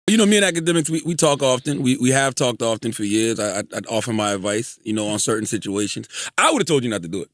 You know, me and Akademiks, we talk often. We have talked often for years. I'd offer my advice, on certain situations. I would have told you not to do it.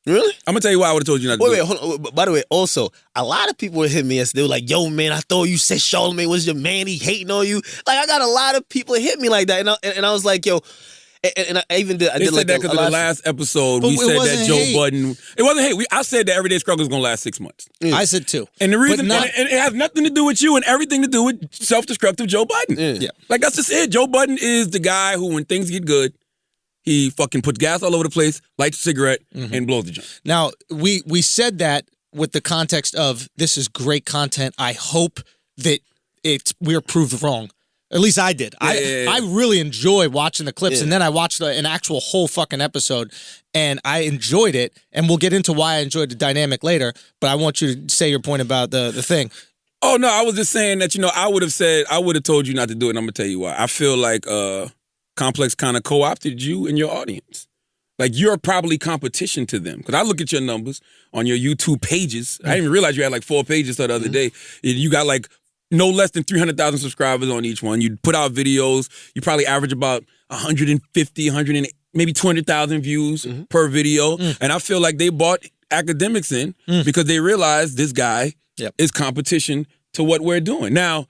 Really? I'm going to tell you why I would have told you not to do it. Hold on. By the way, also, a lot of people would hit me and they were like, yo, man, I thought you said Charlamagne was your man. He hating on you. Like, I got a lot of people hit me like that. And I was like, yo, and I even did. They said that because in the last episode, we said that Joe Budden. It wasn't hate. I said that Everyday Struggle is going to last 6 months. I said 2. And the reason, and it has nothing to do with you and everything to do with self-destructive Joe Budden. Yeah. Like, that's just it. Joe Budden is the guy who, when things get good, he fucking puts gas all over the place, lights a cigarette, and blows the joint. Now, we said that with the context of this is great content. I hope that we're proved wrong. At least I did. I really enjoy watching the clips, and then I watched an actual whole fucking episode, and I enjoyed it, and we'll get into why I enjoyed the dynamic later, but I want you to say your point about the thing. Oh, no, I was just saying that, I would have told you not to do it, and I'm going to tell you why. I feel like Complex kind of co-opted you and your audience. Like, you're probably competition to them. Because I look at your numbers on your YouTube pages. I didn't even realize you had like 4 pages the other day. You got like no less than 300,000 subscribers on each one. You put out videos. You probably average about 150, maybe 200,000 views per video. And I feel like they bought Akademiks in because they realized this guy is competition to what we're doing. Now,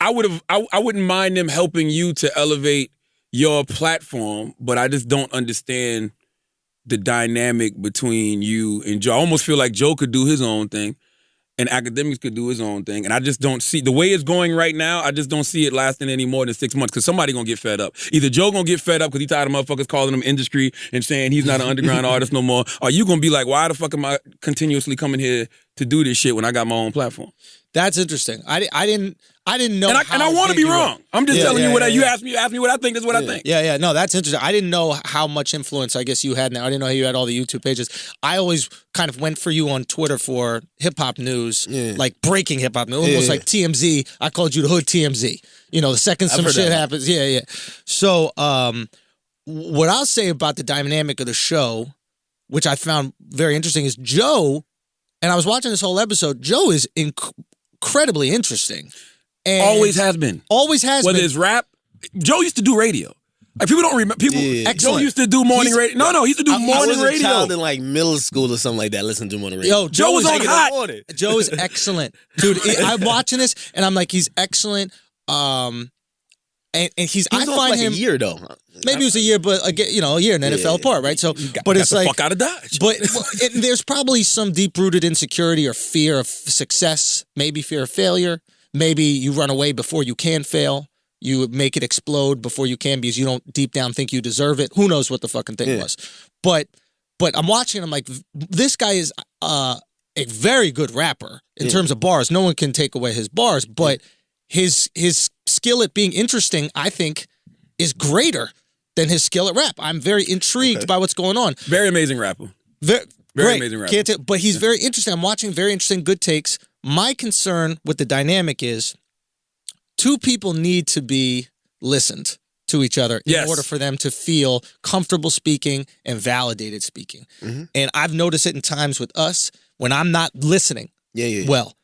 I wouldn't mind them helping you to elevate your platform, but I just don't understand the dynamic between you and Joe. I almost feel like Joe could do his own thing and Akademiks could do his own thing. And I just don't see, the way it's going right now, I just don't see it lasting any more than 6 months because somebody going to get fed up. Either Joe going to get fed up because he tired of motherfuckers calling him industry and saying he's not an underground artist no more, or you going to be like, why the fuck am I continuously coming here to do this shit when I got my own platform? That's interesting. I didn't know. And I want to be wrong. I'm just telling you what you asked me what I think. That's what I think. Yeah. No, that's interesting. I didn't know how much influence I guess you had now. I didn't know you had all the YouTube pages. I always kind of went for you on Twitter for hip hop news, like breaking hip hop news, almost like TMZ. I called you the Hood TMZ. The second some shit happens. Yeah. So, what I'll say about the dynamic of the show, which I found very interesting, is Joe. And I was watching this whole episode. Joe is incredibly interesting. And always has been. Always has been. Whether it's rap, Joe used to do radio. Like, people don't remember. Joe used to do morning radio. No, he used to do morning radio. I was a child in like middle school or something like that, listening to morning radio. Yo, Joe was on hot. Joe is excellent. Dude, I'm watching this and I'm like, he's excellent. And he's, I find like him a year though. Maybe it was a year, but again, a year and then it fell apart, right? So, but it's the like fuck out of Dodge. But there's probably some deep-rooted insecurity or fear of success, maybe fear of failure. Maybe you run away before you can fail. You make it explode before you can because you don't deep down think you deserve it. Who knows what the fucking thing was? But I'm watching. I'm like, this guy is a very good rapper in terms of bars. No one can take away his bars, but his skill at being interesting, I think, is greater than his skill at rap. I'm very intrigued by what's going on. Very amazing rapper. Very amazing rapper. But he's very interesting. I'm watching very interesting, good takes. My concern with the dynamic is two people need to be listened to each other in order for them to feel comfortable speaking and validated speaking. And I've noticed it in times with us when I'm not listening well.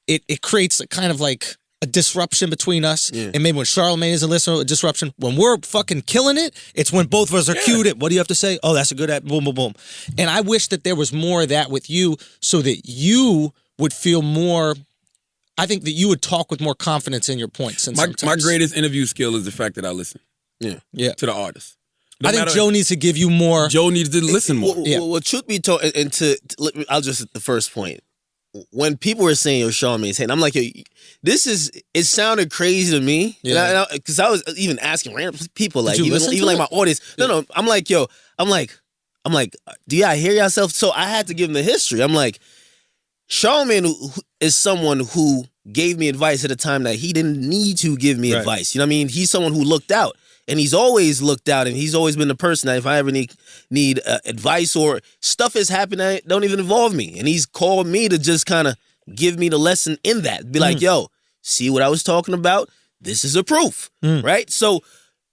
It creates a kind of like a disruption between us, and maybe when Charlamagne isn't listening, a disruption. When we're fucking killing it, it's when both of us are cued in. What do you have to say? Oh, that's a good at boom, boom, boom. And I wish that there was more of that with you so that you would feel more, I think that you would talk with more confidence in your points. And my greatest interview skill is the fact that I listen to the artist. I think Joe needs to give you more. Joe needs to listen more. Well, truth be told, I'll just hit the first point. When people were saying, yo, Charlamagne's hating, I'm like, yo, it sounded crazy to me. Yeah. Because I was even asking random people, like, even like my audience. No, I'm like, yo, I'm like, do y'all hear yourself? So I had to give him the history. I'm like, Charlamagne is someone who gave me advice at a time that he didn't need to give me advice. You know what I mean? He's someone who looked out. And he's always looked out, and he's always been the person that if I ever need advice or stuff has happened that don't even involve me, and he's called me to just kind of give me the lesson in that. Be like, yo, see what I was talking about? This is a proof, right? So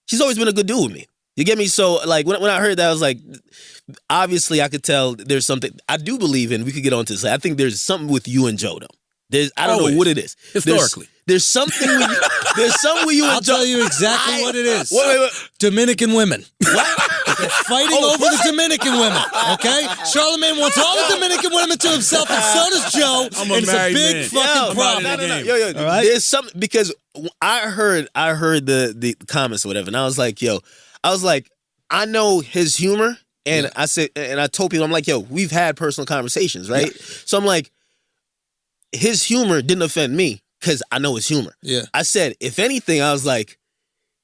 he's always been a good dude with me. You get me? So like when I heard that, I was like, obviously I could tell there's something I do believe in. We could get onto this. I think there's something with you and Joe, though. I don't know what it is. Historically. There's something where you I'll enjoy. tell you exactly what it is. Wait. Dominican women. What? They're fighting over the Dominican women, okay? Charlamagne wants all the Dominican women to himself, and so does Joe. I'm and it's a married big man. fucking problem. No. Yo, All right? There's something, because I heard the comments or whatever, and I was like, I know his humor, and I said, and I told people, I'm like, we've had personal conversations, right? Yeah. So I'm like, his humor didn't offend me because I know his humor. Yeah. I said, if anything, I was like,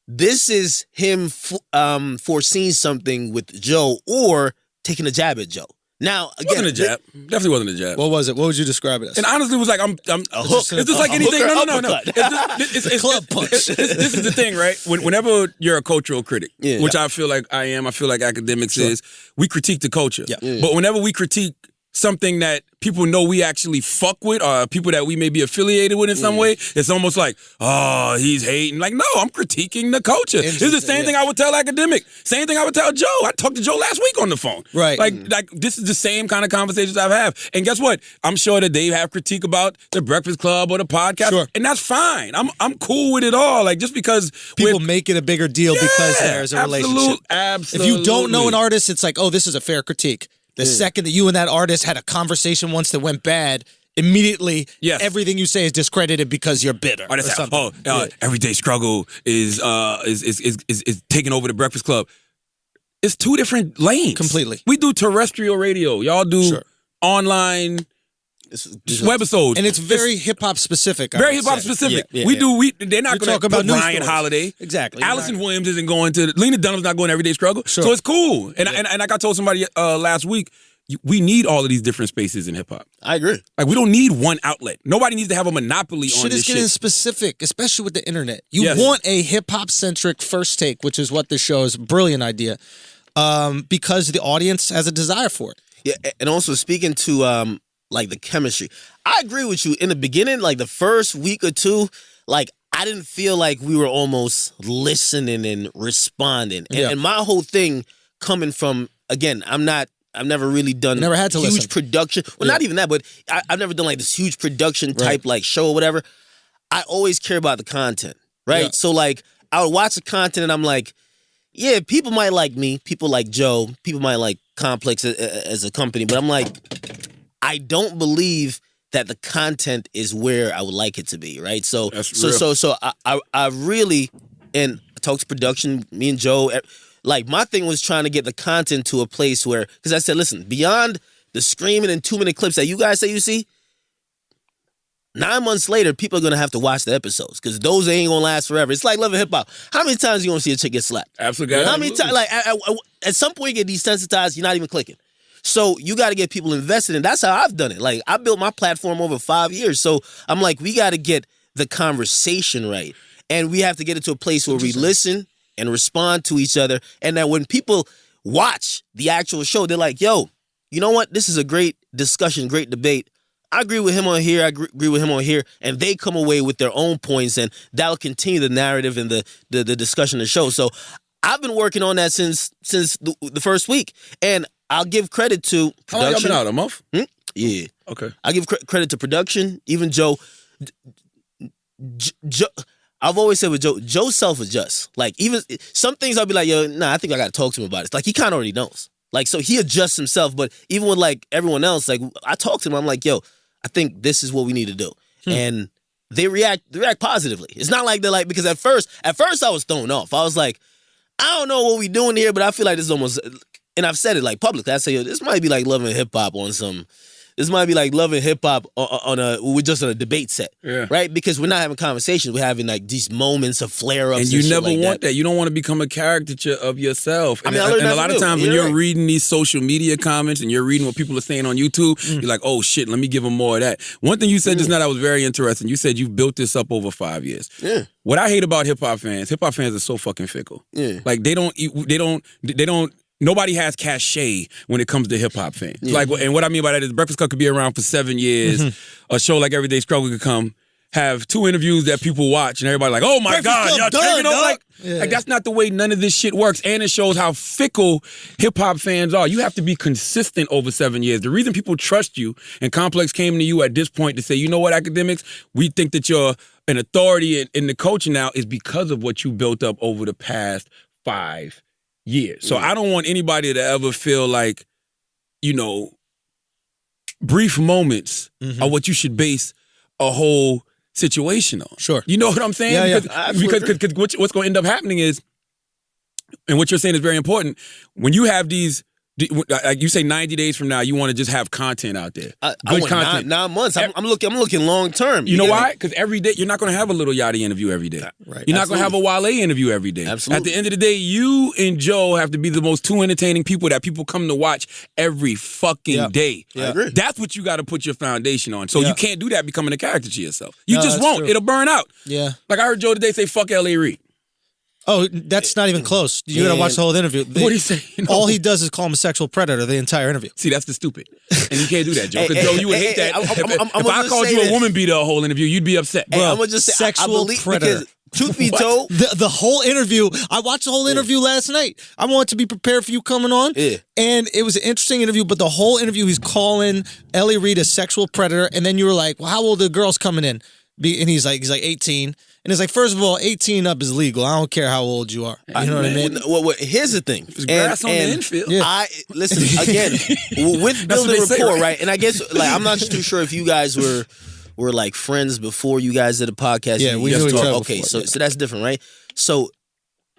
this is him foreseeing something with Joe or taking a jab at Joe. Now, again, wasn't a jab. Definitely wasn't a jab. What was it? What would you describe it as? And honestly, it was like, I'm a hook. It's just like anything. No. It's club punch. This is the thing, right? Whenever you're a cultural critic, which I feel like I am, I feel like Akademiks is, we critique the culture. Yeah. But whenever we critique something that people know we actually fuck with, or people that we may be affiliated with in some way, it's almost like, oh, he's hating. Like, no, I'm critiquing the culture. It's the same thing I would tell Akademiks. Same thing I would tell Joe. I talked to Joe last week on the phone. Right. Like this is the same kind of conversations I have. And guess what? I'm sure that they have critique about the Breakfast Club or the podcast. Sure. And that's fine. I'm cool with it all. Like, just because people make it a bigger deal because there's a relationship. Absolutely. If you don't know an artist, it's like, oh, this is a fair critique. The second that you and that artist had a conversation once that went bad, immediately everything you say is discredited because you're bitter. Or something. Everyday Struggle is taking over the Breakfast Club. It's two different lanes. Completely. We do terrestrial radio. Y'all do online webisodes. And it's very hip-hop specific. Very hip-hop specific. They're not going to put Ryan Holiday. Exactly. Allison Williams isn't going to, Lena Dunham's not going to Everyday Struggle. Sure. So it's cool. And like I told somebody last week, we need all of these different spaces in hip-hop. I agree. Like, we don't need one outlet. Nobody needs to have a monopoly on this shit. Shit is getting specific, especially with the internet. You want a hip-hop-centric first take, which is what this show is. Brilliant idea. Because the audience has a desire for it. Yeah, and also speaking to like the chemistry. I agree with you. In the beginning, like the first week or two, like I didn't feel like we were almost listening and responding. And my whole thing coming from, again, I've never really done never had to huge listen. production. Well, not even that, but I've never done like this huge production type like show or whatever. I always care about the content, right? Yeah. So like I would watch the content and I'm like, yeah, people might like me, people like Joe, people might like Complex as a company, but I'm like, I don't believe that the content is where I would like it to be, right? So I really, and I talked to production, me and Joe, like my thing was trying to get the content to a place where, because I said, listen, beyond the screaming and 2-minute clips that you guys say you see, 9 months later, people are going to have to watch the episodes because those ain't going to last forever. It's like Love and Hip Hop. How many times are you going to see a chick get slapped? Absolutely. How many times? Like, at some point, you get desensitized, you're not even clicking. So you got to get people invested in. That's how I've done it. Like, I built my platform over 5 years. So I'm like, we got to get the conversation right. And we have to get it to a place where we listen and respond to each other. And that when people watch the actual show, they're like, yo, you know what? This is a great discussion, great debate. I agree with him on here. I agree with him on here. And they come away with their own points, and that'll continue the narrative and the discussion of the show. So I've been working on that since the first week. And I'll give credit to production. How long y'all been out? A month? Yeah. Okay. I give credit to production, even Joe. Joe. I've always said with Joe self-adjusts. Like, even some things I'll be like, yo, nah, I think I got to talk to him about it. It's like, he kind of already knows. Like, so he adjusts himself. But even with, like, everyone else, like, I talk to him. I'm like, yo, I think this is what we need to do. And they react positively. It's not like they're like, because at first I was thrown off. I was like, I don't know what we doing here, but I feel like this is almost, and I've said it like publicly. I say, yo, this might be like Love and Hip Hop on some, this might be like Love and Hip Hop we're just on a debate set, right? Because we're not having conversations. We're having like these moments of flare-ups. And you never want that. You don't want to become a caricature of yourself. And, I mean, and a lot of times when you're reading these social media comments and you're reading what people are saying on YouTube, you're like, oh shit, let me give them more of that. One thing you said just now that was very interesting. You said you've built this up over 5 years. Yeah. What I hate about hip hop fans are so fucking fickle. Yeah. Like they don't. Nobody has cachet when it comes to hip-hop fans. Like, and what I mean by that is Breakfast Club could be around for 7 years. A show like Everyday Struggle could come, have 2 interviews that people watch and everybody like, oh my God, y'all taking over. Like that's not the way none of this shit works. And it shows how fickle hip hop fans are. You have to be consistent over 7 years. The reason people trust you and Complex came to you at this point to say, you know what, Akademiks, we think that you're an authority in the coaching now is because of what you built up over the past 5 years. So I don't want anybody to ever feel like, you know, brief moments are what you should base a whole situation on. Sure. You know what I'm saying? Yeah, Because what's going to end up happening is, and what you're saying is very important, when you have these, like you say 90 days from now, you want to just have content out there. I want content. 9 months. I'm looking long term. You know why? Because every day, you're not going to have a Little Yachty interview every day. Right. You're not going to have a Wale interview every day. Absolutely. At the end of the day, you and Joe have to be the most 2 entertaining people that people come to watch every fucking day. Yeah. I agree. That's what you got to put your foundation on. So you can't do that becoming a character to yourself. You No, just that's won't. true. It'll burn out. Yeah. Like I heard Joe today say, fuck L.A. Reid. Oh, that's not even close. You gotta watch the whole interview. What do you say? All he does is call him a sexual predator the entire interview. See, that's the stupid. And you can't do that, Joe. Because Joe, you would hate that. If I called you this. a woman beater a whole interview, you'd be upset. Hey, I'm gonna just say, sexual I believe, predator. because truth be told, The whole interview, I watched the whole interview last night. I wanted to be prepared for you coming on. Yeah. And it was an interesting interview, but the whole interview, he's calling Ellie Reid a sexual predator. And then you were like, well, how old are the girls coming in? And he's like 18. And it's like, first of all, 18 up is legal. I don't care how old you are. You know what I mean? Well, here's the thing. There's grass on the infield. Yeah. I listen again with building rapport, right? And I guess like I'm not too sure if you guys were like friends before you guys did a podcast. Yeah, we knew each other Okay, before, so that's different, right? So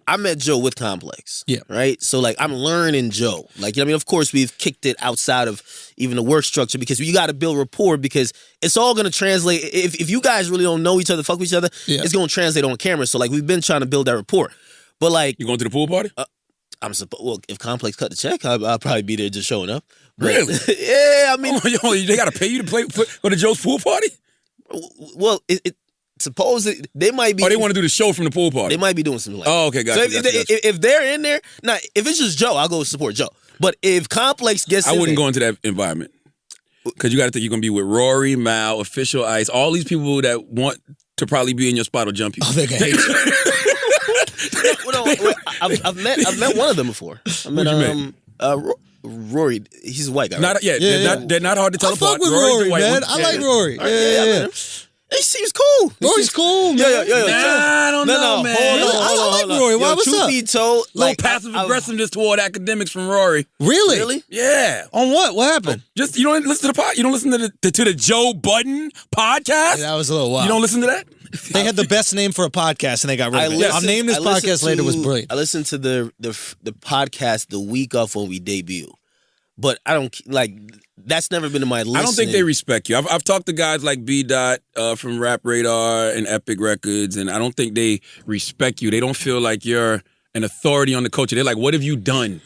I met Joe with Complex. Yeah. Right? So like I'm learning Joe. Like, you know what I mean? Of course, we've kicked it outside of even the work structure because you got to build rapport because it's all going to translate. If you guys really don't know each other, fuck with each other, it's going to translate on camera. So like we've been trying to build that rapport. But like, You going to the pool party? well, if Complex cut the check, I'll probably be there just showing up. But, Really? yeah, I mean, They got to pay you to go to Joe's pool party? well, suppose they might be. Or they want to do the show from the pool party? They might be doing something like that. Oh, okay, gotcha. So if they're in there, now if it's just Joe, I'll go support Joe. But if Complex gets I in wouldn't there, go into that environment. Because you got to think you're going to be with Rory, Mal, Official Ice, all these people that want to probably be in your spot will jump you. Oh, they can hate you. I've met one of them before. I met Rory. He's a white guy. Right? They're not hard to tell I apart. fuck with Rory's the Rory, white man. one. I like Rory. I met him. He seems cool. Rory's cool, man. I don't know, man. I like Rory. Why? What's truth up? be told, Little like passive aggressiveness toward Akademiks from Rory. Really? Really? Yeah. On what? What happened? Just you don't listen to the pod. You don't listen to the Joe Budden podcast. That was a little wild. You don't listen to that. They had the best name for a podcast and they got rid of it. I'll name this podcast later. It was brilliant. I listened to the podcast the week off when we debut, but I don't like. That's never been in my list. I don't think they respect you. I've talked to guys like B. Dot from Rap Radar and Epic Records, and I don't think they respect you. They don't feel like you're an authority on the culture. They're like, what have you done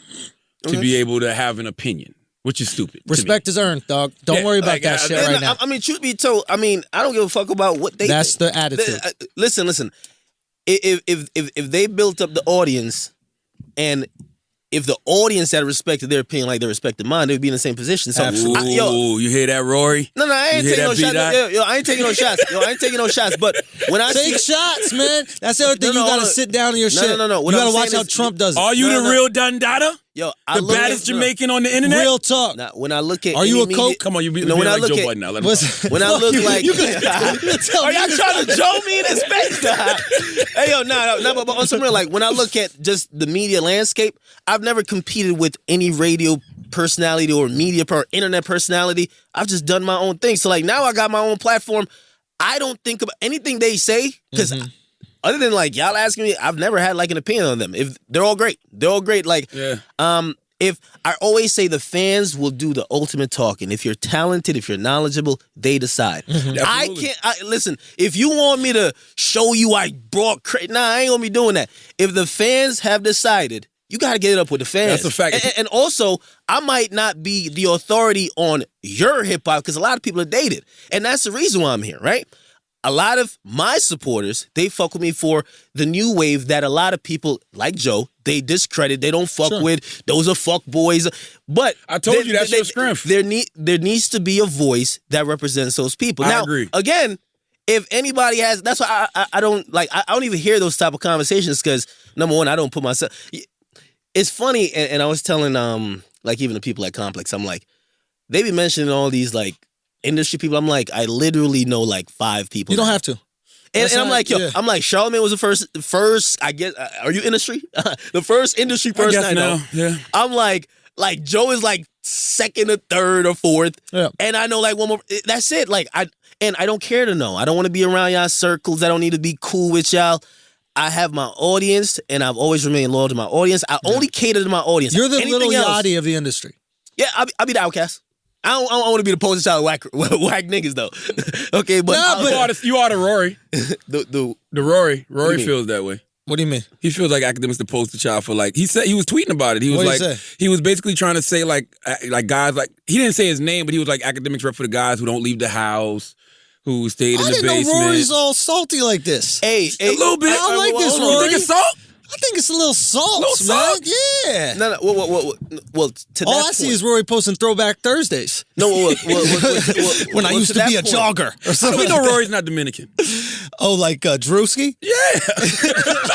to be able to have an opinion? Which is stupid. Respect is earned, dog. Don't worry about that shit right now. I mean, truth be told, I mean, I don't give a fuck about what they. That's think. the attitude. Listen. If they built up the audience, and if the audience had respected their opinion like they respected mine, they would be in the same position. So, Ooh, you hear that, Rory? No, I ain't taking no shots. I ain't taking no shots. I ain't taking no shots. But when I take shots, man. That's the other thing. You gotta sit down in your shit. No. You gotta watch how Trump does it. Are you the real Dundada? Yo, the baddest Jamaican on the internet? Real talk. Now, when I look at, are you a coke? Come on, you be like Joe Budden now. When I look like, are y'all trying to Joe me in his face? Hey yo, no, but on some real, like when I look at just the media landscape, I've never competed with any radio personality or media internet personality. I've just done my own thing. So like now I got my own platform. I don't think about anything they say because. Other than like y'all asking me, I've never had like an opinion on them. If they're all great, Like, if I always say the fans will do the ultimate talking. If you're talented, if you're knowledgeable, they decide. I can't listen. If you want me to show you I brought I ain't gonna be doing that. If the fans have decided, you got to get it up with the fans. That's a fact. And also, I might not be the authority on your hip hop because a lot of people are dated, and that's the reason why I'm here, right? A lot of my supporters, they fuck with me for the new wave that a lot of people, like Joe, they discredit. They don't fuck with. Those are fuck boys. But I told you that's your strength. There needs to be a voice that represents those people. I agree. Again, if anybody has, that's why I don't like. I don't even hear those type of conversations because number one, I don't put myself. It's funny, and I was telling like even the people at Complex, I'm like, they be mentioning all these like industry people. I'm like, I literally know like 5 people. You don't have to. And I'm like, yo, I'm like, Charlamagne was the first. I guess. Are you industry? The first industry person I know. Yeah. I'm like Joe is like second or third or fourth, and I know like one more. That's it. Like I don't care to know. I don't want to be around y'all circles. I don't need to be cool with y'all. I have my audience, and I've always remained loyal to my audience. I only cater to my audience. You're the Little Yachty of the industry. Yeah, I'll be the outcast. I don't want to be the poster child of whack niggas though. Okay, but you are the Rory. the Rory. Rory feels that way. What do you mean? He feels like Akademiks the poster child for like, he said, he was tweeting about it. He was What like, did he say? he was basically trying to say like guys, like, he didn't say his name, but he was like Akademiks rep for the guys who don't leave the house, who stayed in the basement. I didn't know Rory's all salty like this. Hey, a little bit. I don't like this, You Rory. think it's salt? I think it's a little salt, Little man. salt? Yeah. No. Well, to All that I see point- is Rory posting Throwback Thursdays. No, When I used to be a jogger or How do something. we know Rory's not Dominican? Oh, like Drewski? Yeah.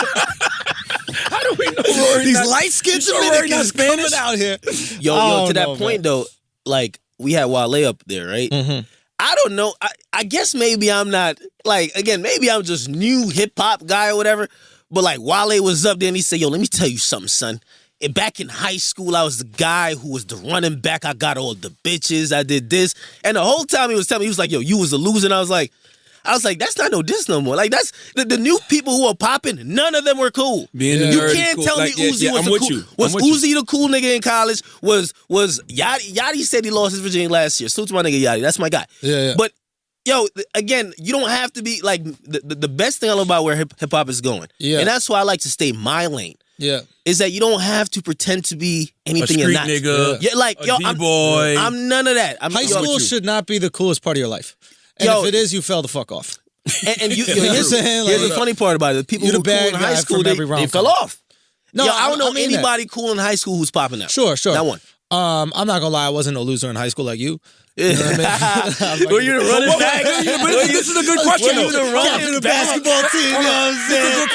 How do we know Rory's These not, light-skinned you sure Rory not Dominicans coming Spanish? out here. Yo, to that point though, like we had Wale up there, right? Mm-hmm. I don't know. I guess maybe I'm not like again. Maybe I'm just new hip hop guy or whatever. But like Wale was up there and he said, "Yo, let me tell you something, son. And back in high school, I was the guy who was the running back. I got all the bitches. I did this, and the whole time he was telling me, he was like, "Yo, you was a loser." And I was like, that's not no diss no more. Like that's the new people who are popping. None of them were cool. Being the You nerd is can't cool. tell Like, me Uzi yeah, was I'm the with cool. you. Was I'm with Uzi the cool nigga in college? Was Yachty? Yachty said he lost his virginity last year. Salute to my nigga Yachty. That's my guy. Yeah. But yo, again, you don't have to be like the best thing I love about where hip hop is going. Yeah. And that's why I like to stay my lane. Yeah. Is that you don't have to pretend to be anything A you're street not. nigga, Yeah, like a yo, D-boy. I'm none of that. High school should not be the coolest part of your life. And Yo, if it is, you fell the fuck off. And you, You know what I'm saying? here's Like, the funny part about it: the people you're who the were cool bad in high guy school, from they every rom-com. fell off. No, Yo, I don't know mean that. anybody cool in high school who's popping out. Sure. Not one. I'm not gonna lie, I wasn't a loser in high school like you. You know what I mean? Were you the running back? This is a good question. Were you the running Captain of the basketball team, you know what I'm saying? That's a good